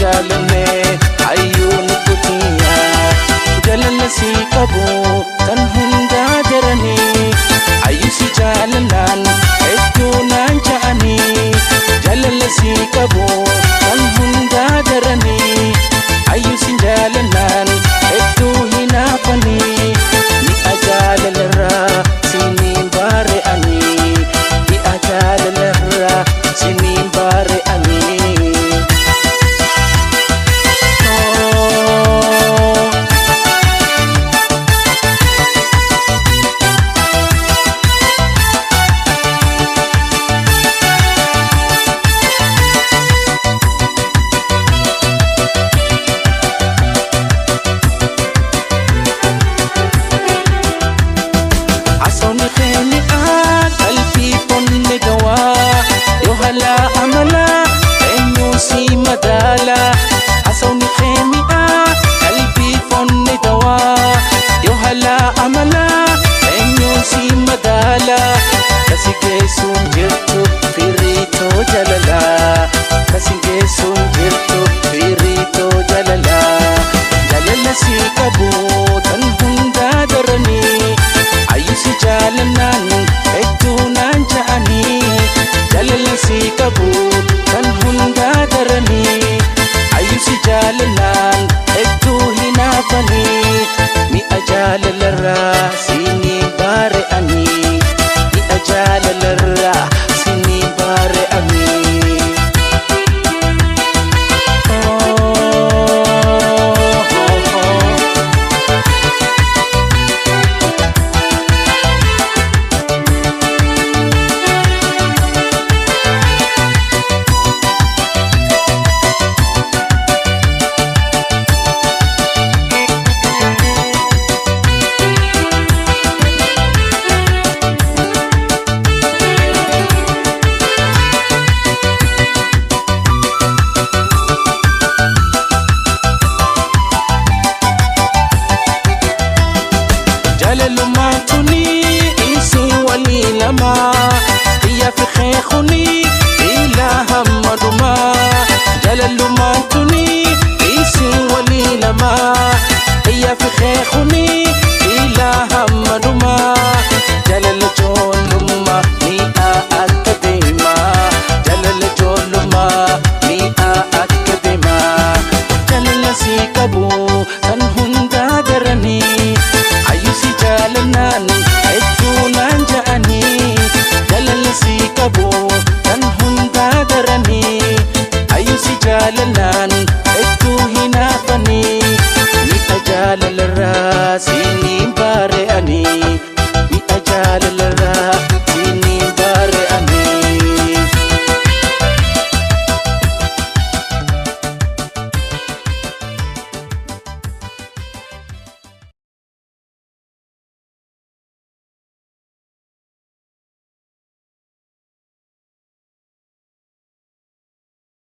jaalanne hayyuun kutiya jalala si qabu kan hundaa jaranii ayyusi jaalanaan hedduu naan ja'anii jalala si qabu kan hundaa jaranii ayyusi jaalanaan hedduu hinaafanii ni ajaalalirraa siniin baare'anii ni ajaalalirraa siniin baare'anii asawni khemi'a qalbi fonne dawa yo hala amala enyu si madala kasige sun jirtu firito jalala kasige sun jirtu firito jalala jalala si qabu tan hunda darani ayyusi jalanan hedduu naan ja'ani jalala si qabu tan hunda darani ayyusi jaalanaan hedduu hinaafanii ni ajaalalirraa siniin baare'anii ni ajaalalirraa siniin baare'anii جلالماتني إنسي ولي لما هي في خيخني إلا هم دما جلالماتني